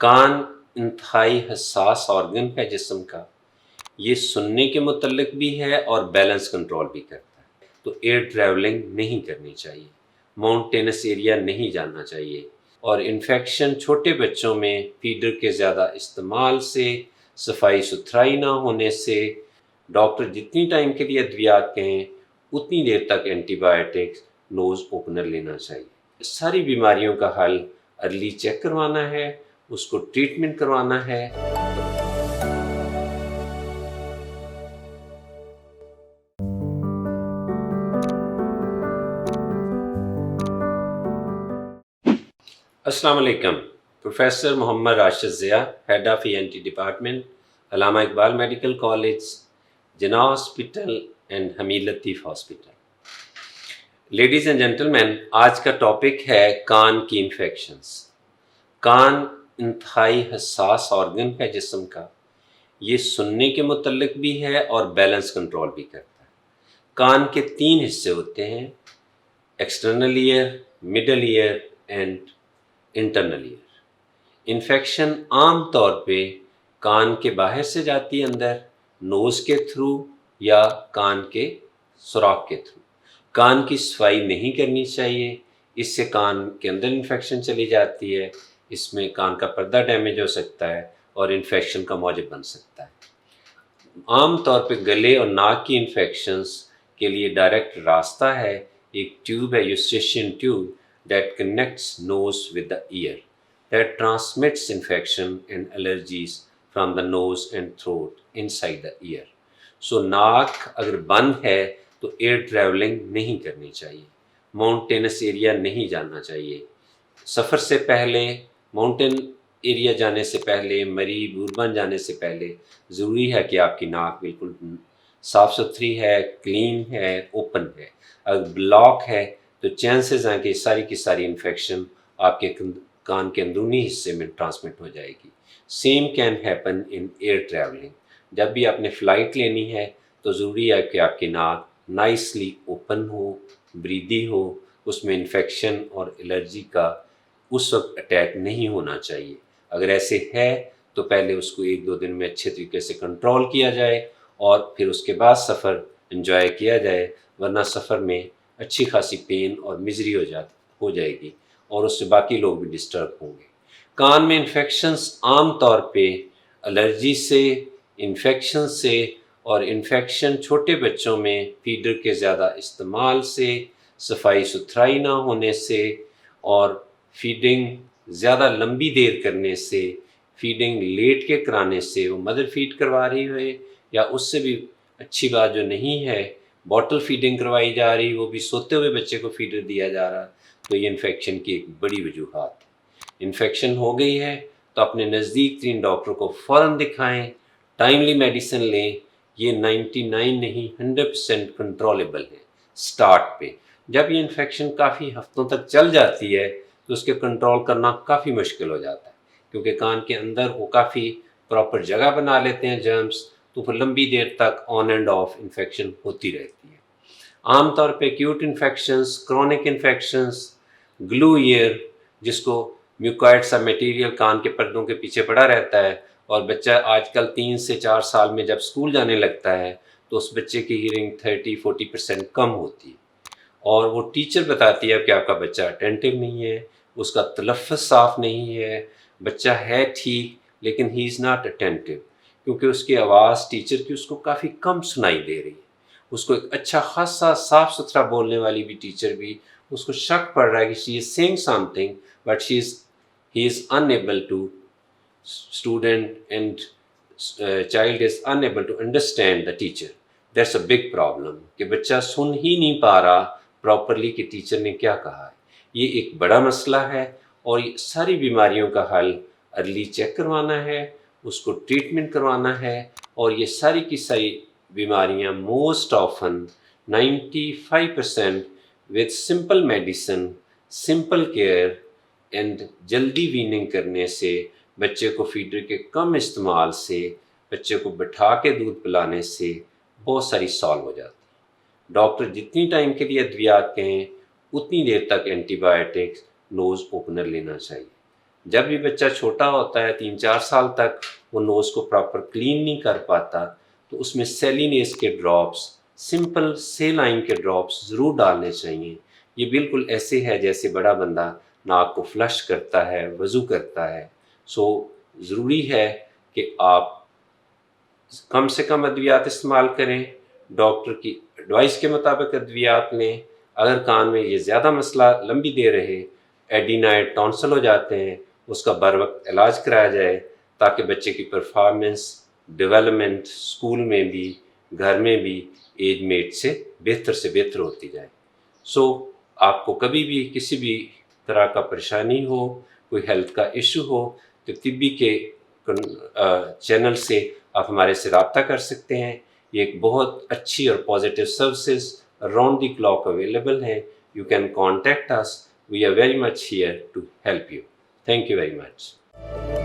कान इंतहाई हसास ऑर्गन है जिस्म का। ये सुनने के मुतल्लिक भी है और बैलेंस कंट्रोल भी करता है। तो एयर ट्रैवलिंग नहीं करनी चाहिए, माउंटेनस एरिया नहीं जाना चाहिए, और इन्फेक्शन छोटे बच्चों में फीडर के ज़्यादा इस्तेमाल से, सफाई सुथराई ना होने से, डॉक्टर जितनी टाइम के लिए अद्वियात कहें उतनी देर तक एंटीबायोटिक्स, नोज़ ओपनर लेना चाहिए। सारी बीमारियों का हल अर्ली चेक करवाना है, उसको ट्रीटमेंट करवाना है। अस्सलाम वालेकुम। Professor Mohammad Rashid Zia, head of ENT department, Allama Iqbal medical college, Jinnah hospital and Hameed Latif hospital. Ladies and gentleman, आज का टॉपिक है कान की इन्फेक्शंस। कान इंतहाई हसास ऑर्गन है जिस्म का। ये सुनने के मुतल्लिक भी है और बैलेंस कंट्रोल भी करता है। कान के 3 हिस्से होते हैं, external ear, middle ear and internal ear. Infection आम तौर पे कान के बाहर से जाती है अंदर, नोज़ के थ्रू या कान के सुराख के थ्रू। कान की सफाई नहीं करनी चाहिए, इससे कान के अंदर इन्फेक्शन चली जाती है, इसमें कान का पर्दा डैमेज हो सकता है और इन्फेक्शन का मौजब बन सकता है। आम तौर पे गले और नाक की इन्फेक्शंस के लिए डायरेक्ट रास्ता है, एक ट्यूब है, यूस्ट्रेशियन tube, that connects nose with the ear, that transmits infection and allergies from the nose and throat inside the ear. So नाक अगर बंद है तो एयर ट्रैवलिंग नहीं करनी चाहिए, माउंटेनस एरिया नहीं जाना चाहिए। सफ़र से पहले, माउंटेन एरिया जाने से पहले, मरी बूरबन जाने से पहले ज़रूरी है कि आपकी नाक बिल्कुल साफ़ सुथरी है, क्लीन है, ओपन है। अगर ब्लॉक है तो चांसेस हैं कि सारी की सारी इन्फेक्शन आपके कान के अंदरूनी हिस्से में ट्रांसमिट हो जाएगी। Same can happen in air travelling. जब भी आपने फ़्लाइट लेनी है तो ज़रूरी है कि आपकी नाक नाइसली ओपन हो, ब्रीदी हो, उसमें इन्फेक्शन और एलर्जी का उस वक्त अटैक नहीं होना चाहिए। अगर ऐसे है तो पहले उसको 1-2 दिन में अच्छे तरीके से कंट्रोल किया जाए और फिर उसके बाद सफ़र एंजॉय किया जाए, वरना सफ़र में अच्छी खासी पेन और मिजरी हो जाएगी और उससे बाकी लोग भी डिस्टर्ब होंगे। कान में इन्फेक्शंस आम तौर पे एलर्जी से, इन्फेक्शन से, और इन्फेक्शन छोटे बच्चों में फीडर के ज़्यादा इस्तेमाल से, सफाई सुथराई ना होने से, और फीडिंग ज़्यादा लंबी देर करने से, फीडिंग लेट के कराने से, वो मदर फीड करवा रही है या उससे भी अच्छी बात जो नहीं है बॉटल फीडिंग करवाई जा रही, वो भी सोते हुए बच्चे को फीडर दिया जा रहा, तो ये इन्फेक्शन की एक बड़ी वजूहात है। इन्फेक्शन हो गई है तो अपने नज़दीक तरीन डॉक्टर को फ़ौरन दिखाएं, टाइमली मेडिसिन लें। ये 99 नहीं 100% कंट्रोलेबल है स्टार्ट पे। जब ये इन्फेक्शन काफ़ी हफ्तों तक चल जाती है तो उसके कंट्रोल करना काफ़ी मुश्किल हो जाता है, क्योंकि कान के अंदर वो काफ़ी प्रॉपर जगह बना लेते हैं जर्म्स, तो फिर लंबी देर तक ऑन एंड ऑफ इन्फेक्शन होती रहती है। आमतौर पे acute infections, chronic infections, glue year, जिसको म्यूकॉइड सा मटेरियल कान के पर्दों के पीछे पड़ा रहता है, और बच्चा आजकल 3 से 4 साल में जब स्कूल जाने लगता है तो उस बच्चे की हीयरिंग 30-40% कम होती है, और वो टीचर बताती है कि आपका बच्चा अटेंटिव नहीं है, उसका तलफ़्फ़ुज़ साफ़ नहीं है, बच्चा है ठीक लेकिन ही इज़ नॉट अटेंटिव, क्योंकि उसकी आवाज़ टीचर की उसको काफ़ी कम सुनाई दे रही है। उसको एक अच्छा खासा साफ़ सुथरा बोलने वाली भी टीचर भी उसको शक पड़ रहा है कि she is saying something but he is unable to, student and child is unable to understand the teacher. That's a big problem कि बच्चा सुन ही नहीं पा रहा प्रॉपरली कि टीचर ने क्या कहा है। ये एक बड़ा मसला है और ये सारी बीमारियों का हल अर्ली चेक करवाना है, उसको ट्रीटमेंट करवाना है, और ये सारी की सारी बीमारियां most often 95% with simple medicine, simple care and जल्दी वीनिंग करने से, बच्चे को फीडर के कम इस्तेमाल से, बच्चे को बिठा के दूध पिलाने से बहुत सारी सॉल्व हो जाती है। डॉक्टर जितनी टाइम के लिए अद्वियात कहें उतनी देर तक एंटीबायोटिक्स, नोज़ ओपनर लेना चाहिए। जब भी बच्चा छोटा होता है 3-4 साल तक वो नोज़ को प्रॉपर क्लीन नहीं कर पाता, तो उसमें सेलिनेस के ड्रॉप्स, सिंपल सेलाइन के ड्रॉप्स ज़रूर डालने चाहिए। ये बिल्कुल ऐसे है जैसे बड़ा बंदा नाक को फ्लश करता है, वज़ू करता है। सो ज़रूरी है कि आप कम से कम अद्वियात इस्तेमाल करें, डॉक्टर की एडवाइस के मुताबिक अद्वियात लें। अगर कान में ये ज़्यादा मसला लंबी देर रहे, एडिनाइड टॉन्सिल हो जाते हैं, उसका बर वक्त इलाज कराया जाए ताकि बच्चे की परफॉर्मेंस, डेवलपमेंट स्कूल में भी, घर में भी एज मेट से बेहतर होती जाए। सो आपको कभी भी किसी भी तरह का परेशानी हो, कोई हेल्थ का इशू हो, तो तिब्बी के चैनल से आप हमारे से रब्ता कर सकते हैं। ये एक बहुत अच्छी और positive services around the clock available हैं। You can contact us, we are very much here to help you. Thank you very much.